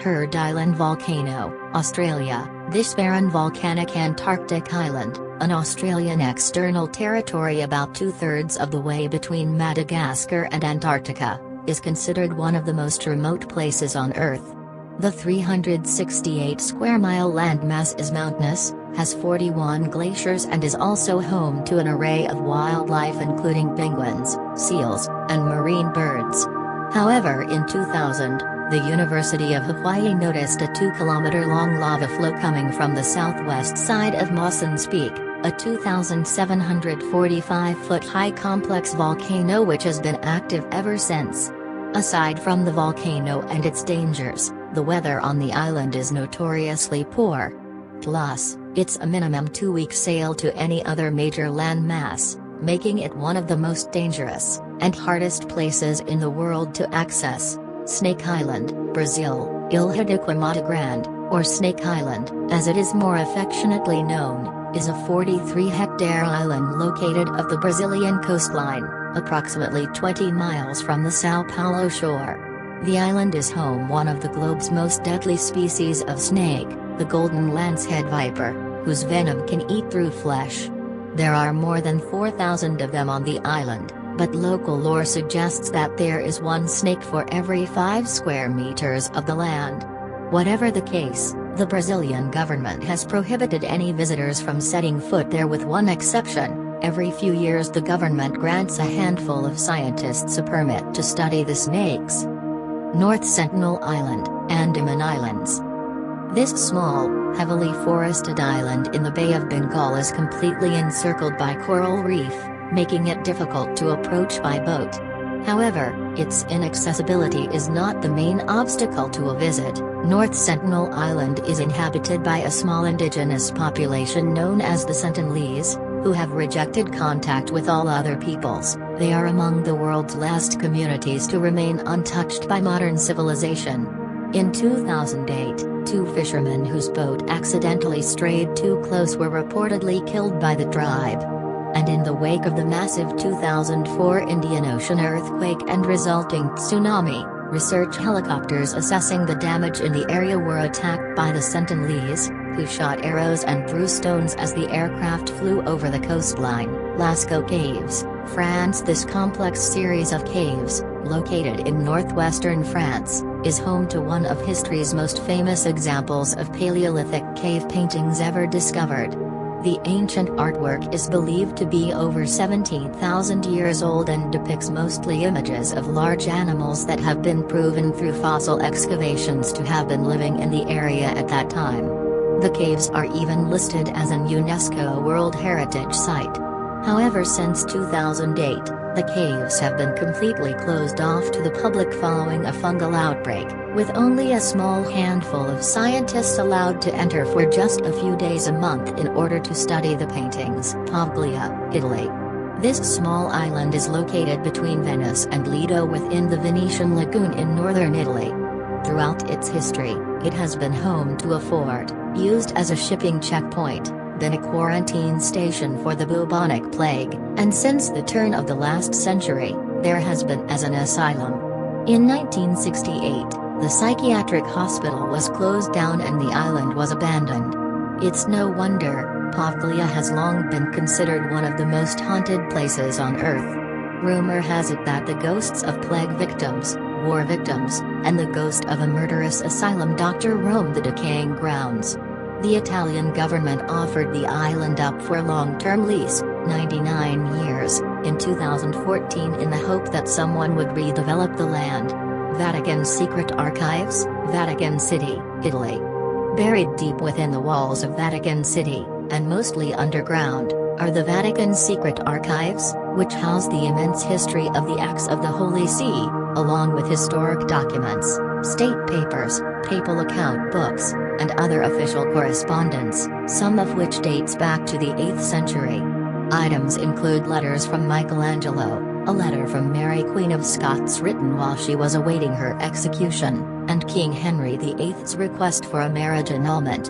Heard Island Volcano, Australia. This barren volcanic Antarctic island, an Australian external territory about 2/3 of the way between Madagascar and Antarctica, is considered one of the most remote places on Earth. The 368 square mile landmass is mountainous, has 41 glaciers and is also home to an array of wildlife including penguins, seals, and marine birds. However, in 2000, the University of Hawaii noticed a 2-kilometer-long lava flow coming from the southwest side of Mawson's Peak, a 2,745-foot-high complex volcano which has been active ever since. Aside from the volcano and its dangers, the weather on the island is notoriously poor. Plus, it's a minimum 2-week sail to any other major landmass, making it one of the most dangerous and hardest places in the world to access. Snake Island, Brazil, Ilha de Queimada Grande, or Snake Island, as it is more affectionately known, is a 43-hectare island located off the Brazilian coastline, approximately 20 miles from the São Paulo shore. The island is home one of the globe's most deadly species of snake, the golden lancehead viper, whose venom can eat through flesh. There are more than 4,000 of them on the island, but local lore suggests that there is one snake for every 5 square meters of the land. Whatever the case, the Brazilian government has prohibited any visitors from setting foot there with one exception. Every few years the government grants a handful of scientists a permit to study the snakes. North Sentinel Island, Andaman Islands. This small, heavily forested island in the Bay of Bengal is completely encircled by coral reef, making it difficult to approach by boat. However, its inaccessibility is not the main obstacle to a visit. North Sentinel Island is inhabited by a small indigenous population known as the Sentinelese, who have rejected contact with all other peoples. They are among the world's last communities to remain untouched by modern civilization. In 2008, 2 fishermen whose boat accidentally strayed too close were reportedly killed by the tribe. And in the wake of the massive 2004 Indian Ocean earthquake and resulting tsunami, research helicopters assessing the damage in the area were attacked by the Sentinelese, who shot arrows and threw stones as the aircraft flew over the coastline. Lascaux Caves, France. This complex series of caves, located in northwestern France, is home to one of history's most famous examples of Paleolithic cave paintings ever discovered. The ancient artwork is believed to be over 17,000 years old and depicts mostly images of large animals that have been proven through fossil excavations to have been living in the area at that time. The caves are even listed as an UNESCO World Heritage Site. However, since 2008, the caves have been completely closed off to the public following a fungal outbreak, with only a small handful of scientists allowed to enter for just a few days a month in order to study the paintings. Poglia, Italy. This small island is located between Venice and Lido within the Venetian lagoon in northern Italy. Throughout its history, it has been home to a fort, used as a shipping checkpoint, been a quarantine station for the bubonic plague, and since the turn of the last century, there has been as an asylum. In 1968, the psychiatric hospital was closed down and the island was abandoned. It's no wonder, Poglia has long been considered one of the most haunted places on Earth. Rumor has it that the ghosts of plague victims, war victims, and the ghost of a murderous asylum doctor roam the decaying grounds. The Italian government offered the island up for long-term lease, 99 years, in 2014 in the hope that someone would redevelop the land. Vatican Secret Archives, Vatican City, Italy. Buried deep within the walls of Vatican City, and mostly underground, are the Vatican Secret Archives, which house the immense history of the acts of the Holy See, along with historic documents, state papers, papal account books, and other official correspondence, some of which dates back to the 8th century. Items include letters from Michelangelo, a letter from Mary Queen of Scots written while she was awaiting her execution, and King Henry VIII's request for a marriage annulment.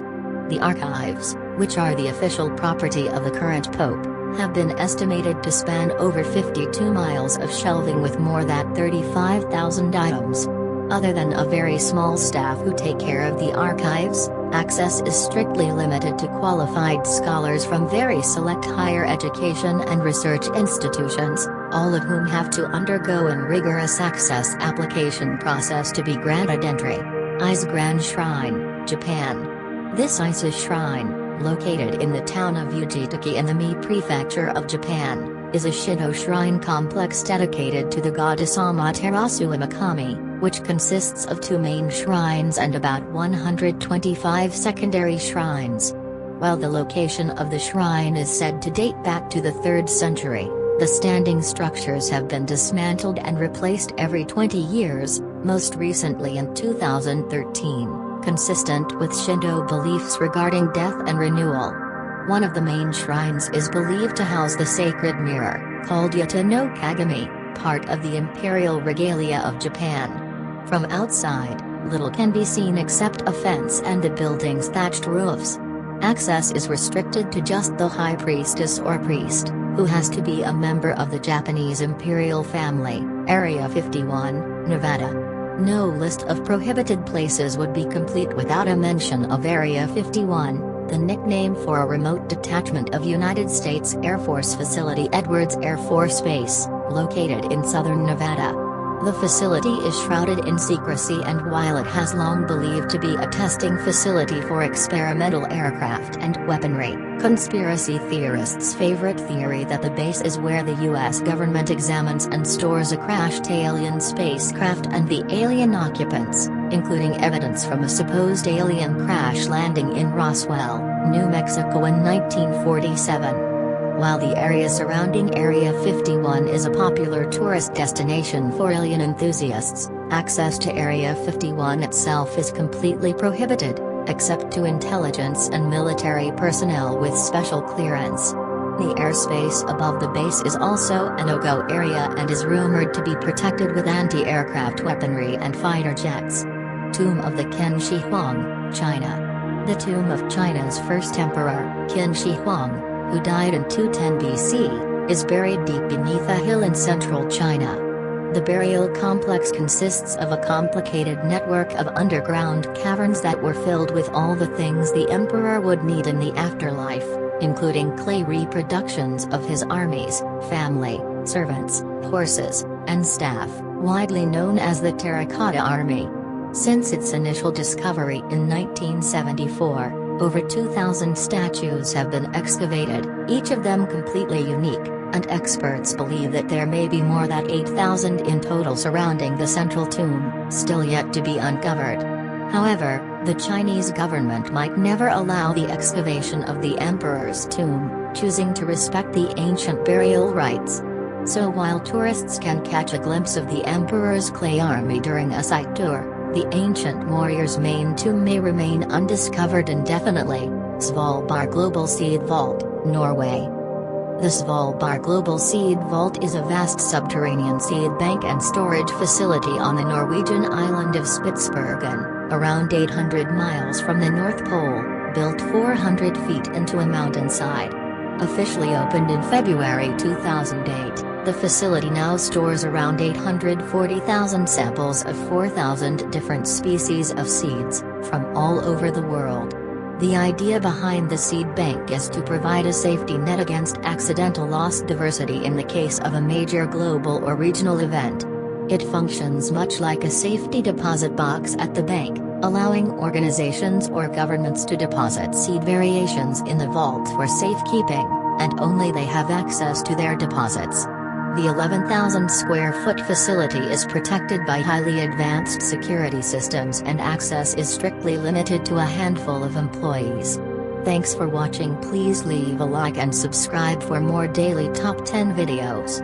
The archives, which are the official property of the current pope, have been estimated to span over 52 miles of shelving with more than 35,000 items. Other than a very small staff who take care of the archives, access is strictly limited to qualified scholars from very select higher education and research institutions, all of whom have to undergo a rigorous access application process to be granted entry. Ise Grand Shrine, Japan. This Ise Shrine, located in the town of Ujitaki in the Mie Prefecture of Japan, is a Shinto shrine complex dedicated to the goddess Amaterasu Imakami, which consists of 2 main shrines and about 125 secondary shrines. While the location of the shrine is said to date back to the 3rd century, the standing structures have been dismantled and replaced every 20 years, most recently in 2013, consistent with Shinto beliefs regarding death and renewal. One of the main shrines is believed to house the sacred mirror, called Yata no Kagami, part of the imperial regalia of Japan. From outside, little can be seen except a fence and the building's thatched roofs. Access is restricted to just the high priestess or priest, who has to be a member of the Japanese imperial family. Area 51, Nevada. No list of prohibited places would be complete without a mention of Area 51, the nickname for a remote detachment of United States Air Force facility Edwards Air Force Base, located in southern Nevada. The facility is shrouded in secrecy, and while it has long believed to be a testing facility for experimental aircraft and weaponry, conspiracy theorists' favorite theory that the base is where the US government examines and stores a crashed alien spacecraft and the alien occupants, including evidence from a supposed alien crash landing in Roswell, New Mexico in 1947. While the area surrounding Area 51 is a popular tourist destination for alien enthusiasts, access to Area 51 itself is completely prohibited, except to intelligence and military personnel with special clearance. The airspace above the base is also a no-go area and is rumored to be protected with anti-aircraft weaponry and fighter jets. Tomb of the Kenxihuang, China. The tomb of China's first emperor, Kenxihuang, who died in 210 BC, is buried deep beneath a hill in central China. The burial complex consists of a complicated network of underground caverns that were filled with all the things the emperor would need in the afterlife, including clay reproductions of his armies, family, servants, horses, and staff, widely known as the Terracotta Army. Since its initial discovery in 1974, over 2,000 statues have been excavated, each of them completely unique, and experts believe that there may be more than 8,000 in total surrounding the central tomb, still yet to be uncovered. However, the Chinese government might never allow the excavation of the emperor's tomb, choosing to respect the ancient burial rites. So while tourists can catch a glimpse of the emperor's clay army during a site tour, the ancient warrior's main tomb may remain undiscovered indefinitely. Svalbard Global Seed Vault, Norway. The Svalbard Global Seed Vault is a vast subterranean seed bank and storage facility on the Norwegian island of Spitsbergen, around 800 miles from the North Pole, built 400 feet into a mountainside. Officially opened in February 2008, the facility now stores around 840,000 samples of 4,000 different species of seeds, from all over the world. The idea behind the seed bank is to provide a safety net against accidental lost diversity in the case of a major global or regional event. It functions much like a safety deposit box at the bank, allowing organizations or governments to deposit seed variations in the vault for safekeeping, and only they have access to their deposits. The 11,000 square foot facility is protected by highly advanced security systems, and access is strictly limited to a handful of employees. Thanks for watching. Please leave a like and subscribe for more daily top 10 videos.